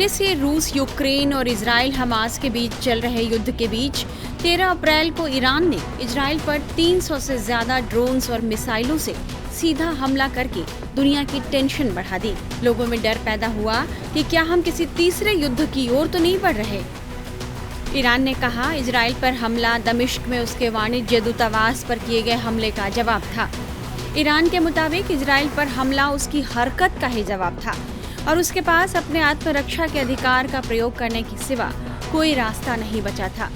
पहले से रूस, यूक्रेन और इजराइल हमास के बीच चल रहे युद्ध के बीच 13 अप्रैल को ईरान ने इजराइल पर 300 से ज्यादा ड्रोन्स और मिसाइलों से सीधा हमला करके दुनिया की टेंशन बढ़ा दी। लोगों में डर पैदा हुआ कि क्या हम किसी तीसरे युद्ध की ओर तो नहीं बढ़ रहे। ईरान ने कहा इजराइल पर हमला दमिश्क में उसके वाणिज्य दूतावास पर किए गए हमले का जवाब था। ईरान के मुताबिक इजराइल पर हमला उसकी हरकत का ही जवाब था और उसके पास अपने आत्मरक्षा के अधिकार का प्रयोग करने के सिवा कोई रास्ता नहीं बचा था।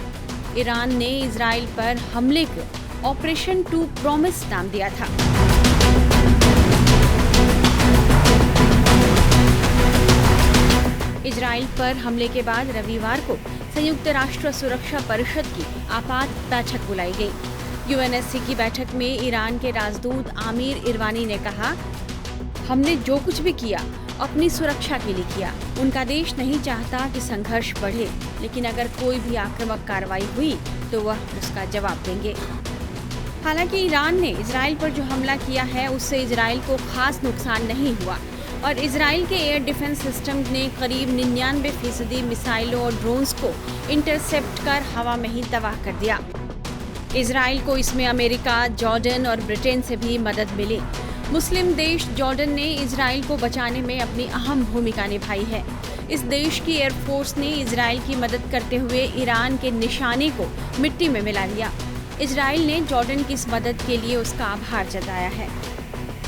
ईरान ने इजराइल पर हमले को ऑपरेशन टू प्रॉमिस नाम दिया था। इजराइल पर हमले के बाद रविवार को संयुक्त राष्ट्र सुरक्षा परिषद की आपात बैठक बुलाई गई। यूएनएससी की बैठक में ईरान के राजदूत आमिर इरवानी ने कहा, हमने जो कुछ भी किया अपनी सुरक्षा के लिए किया। उनका देश नहीं चाहता कि संघर्ष बढ़े, लेकिन अगर कोई भी आक्रामक कार्रवाई हुई तो वह उसका जवाब देंगे। हालांकि ईरान ने इजराइल पर जो हमला किया है उससे इजराइल को खास नुकसान नहीं हुआ और इजराइल के एयर डिफेंस सिस्टम ने करीब 99% मिसाइलों और ड्रोन्स को इंटरसेप्ट कर हवा में ही तबाह कर दिया। इजराइल को इसमें अमेरिका, जॉर्डन और ब्रिटेन से भी मदद मिली। मुस्लिम देश जॉर्डन ने इजराइल को बचाने में अपनी अहम भूमिका निभाई है। इस देश की एयरफोर्स ने इजराइल की मदद करते हुए ईरान के निशाने को मिट्टी में मिला लिया। इजराइल ने जॉर्डन की इस मदद के लिए उसका आभार जताया है।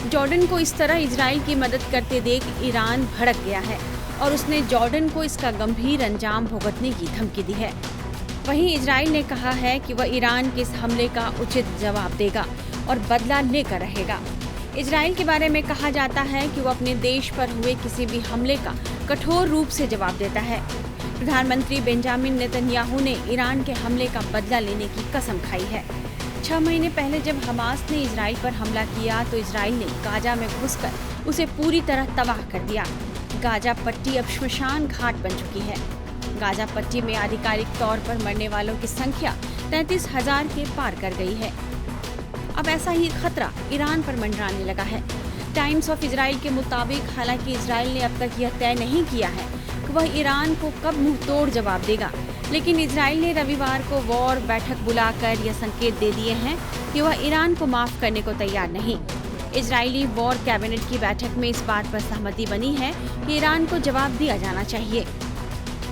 जॉर्डन को इस तरह इजराइल की मदद करते देख ईरान भड़क गया है और उसने जॉर्डन को इसका गंभीर अंजाम भुगतने की धमकी दी है। वहीं इजराइल ने कहा है कि वह ईरान के इस हमले का उचित जवाब देगा और बदला लेकर रहेगा। इजराइल के बारे में कहा जाता है कि वो अपने देश पर हुए किसी भी हमले का कठोर रूप से जवाब देता है। प्रधानमंत्री बेंजामिन नेतन्याहू ने ईरान के हमले का बदला लेने की कसम खाई है। 6 महीने पहले जब हमास ने इजराइल पर हमला किया तो इजराइल ने गाजा में घुसकर उसे पूरी तरह तबाह कर दिया। गाजा पट्टी अब श्मशान घाट बन चुकी है। गाजा पट्टी में आधिकारिक तौर पर मरने वालों की संख्या 33,000 के पार कर गई है। अब ऐसा ही खतरा ईरान पर मंडराने लगा है। टाइम्स ऑफ इजराइल के मुताबिक हालांकि इजराइल ने अब तक यह तय नहीं किया है कि वह ईरान को कब मुंह तोड़ जवाब देगा, लेकिन इजराइल ने रविवार को वॉर बैठक बुलाकर यह संकेत दे दिए हैं कि वह ईरान को माफ करने को तैयार नहीं। इजरायली वॉर कैबिनेट की बैठक में इस बात पर सहमति बनी है कि ईरान को जवाब दिया जाना चाहिए।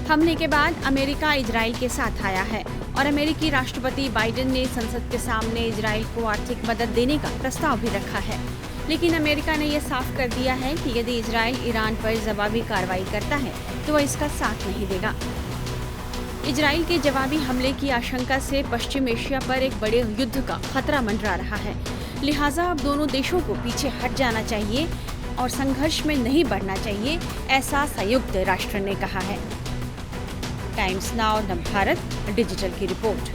हमले के बाद अमेरिका इजराइल के साथ आया है और अमेरिकी राष्ट्रपति बाइडेन ने संसद के सामने इजराइल को आर्थिक मदद देने का प्रस्ताव भी रखा है। लेकिन अमेरिका ने यह साफ कर दिया है कि यदि इजराइल ईरान पर जवाबी कार्रवाई करता है तो वह इसका साथ नहीं देगा। इजराइल के जवाबी हमले की आशंका से पश्चिम एशिया पर एक बड़े युद्ध का खतरा मंडरा रहा है। लिहाजा अब दोनों देशों को पीछे हट जाना चाहिए और संघर्ष में नहीं बढ़ना चाहिए, ऐसा संयुक्त राष्ट्र ने कहा है। टाइम्स नाउ नवभारत डिजिटल की रिपोर्ट।